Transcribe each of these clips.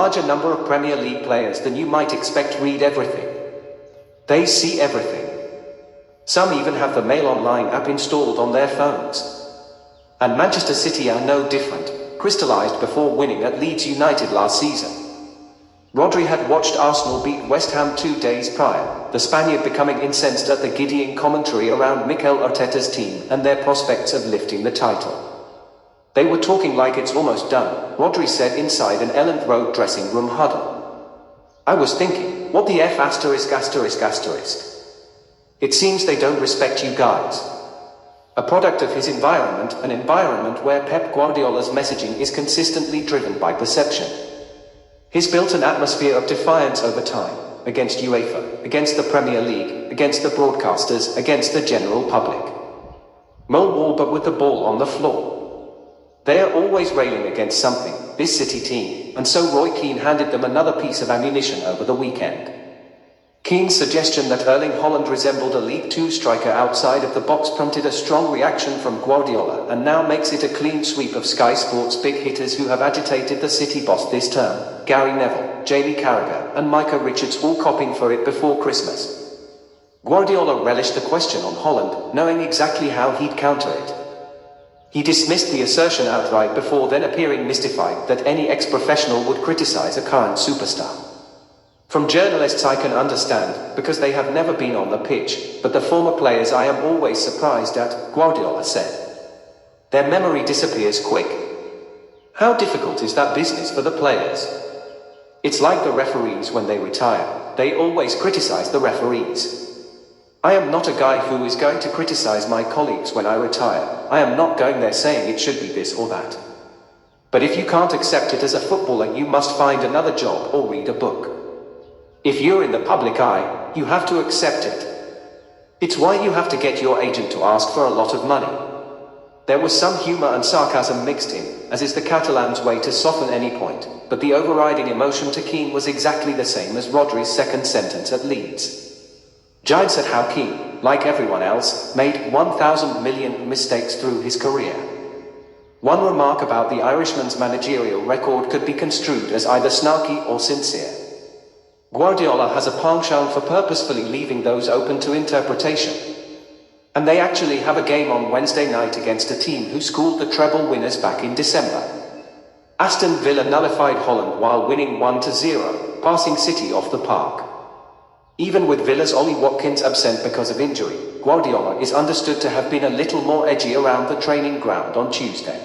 larger number of Premier League players than you might expect read everything. They see everything. Some even have the Mail Online app installed on their phones. And Manchester City are no different, crystallised before winning at Leeds United last season. Rodri had watched Arsenal beat West Ham 2 days prior, the Spaniard becoming incensed at the giddying commentary around Mikel Arteta's team and their prospects of lifting the title. They were talking like it's almost done, Rodri said inside an Elland Road dressing room huddle. I was thinking, what the F asterisk asterisk asterisk. It seems they don't respect you guys. A product of his environment, an environment where Pep Guardiola's messaging is consistently driven by perception. He's built an atmosphere of defiance over time, against UEFA, against the Premier League, against the broadcasters, against the general public. Millwall but with the ball on the floor. They are always railing against something, this City team, and so Roy Keane handed them another piece of ammunition over the weekend. Keane's suggestion that Erling Haaland resembled a League Two striker outside of the box prompted a strong reaction from Guardiola and now makes it a clean sweep of Sky Sports' big hitters who have agitated the City boss this term, Gary Neville, Jamie Carragher and Micah Richards all copying for it before Christmas. Guardiola relished the question on Haaland, knowing exactly how he'd counter it. He dismissed the assertion outright before then appearing mystified that any ex-professional would criticize a current superstar. From journalists I can understand, because they have never been on the pitch, but the former players I am always surprised at, Guardiola said. Their memory disappears quick. How difficult is that business for the players? It's like the referees when they retire, they always criticize the referees. I am not a guy who is going to criticize my colleagues when I retire. I am not going there saying it should be this or that. But if you can't accept it as a footballer, you must find another job or read a book. If you're in the public eye, you have to accept it. It's why you have to get your agent to ask for a lot of money. There was some humor and sarcasm mixed in, as is the Catalans' way to soften any point, but the overriding emotion to Keane was exactly the same as Rodri's second sentence at Leeds. Jibe at how Keane, like everyone else, made 1,000 million mistakes through his career. One remark about the Irishman's managerial record could be construed as either snarky or sincere. Guardiola has a penchant for purposefully leaving those open to interpretation. And they actually have a game on Wednesday night against a team who schooled the treble winners back in December. Aston Villa nullified Haaland while winning 1-0, passing City off the park. Even with Villa's Ollie Watkins absent because of injury, Guardiola is understood to have been a little more edgy around the training ground on Tuesday.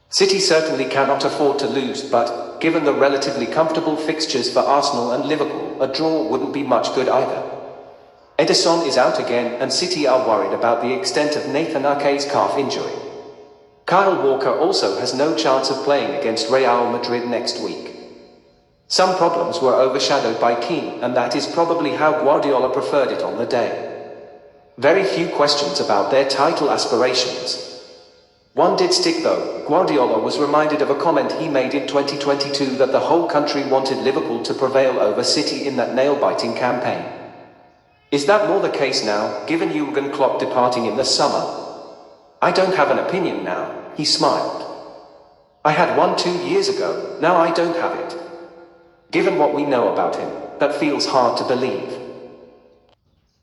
City certainly cannot afford to lose, but, given the relatively comfortable fixtures for Arsenal and Liverpool, a draw wouldn't be much good either. Ederson is out again and City are worried about the extent of Nathan Ake's calf injury. Kyle Walker also has no chance of playing against Real Madrid next week. Some problems were overshadowed by Keane, and that is probably how Guardiola preferred it on the day. Very few questions about their title aspirations. One did stick though. Guardiola was reminded of a comment he made in 2022 that the whole country wanted Liverpool to prevail over City in that nail-biting campaign. Is that more the case now, given Jurgen Klopp departing in the summer? I don't have an opinion now, he smiled. I had one 2 years ago, now I don't have it. Given what we know about him, that feels hard to believe.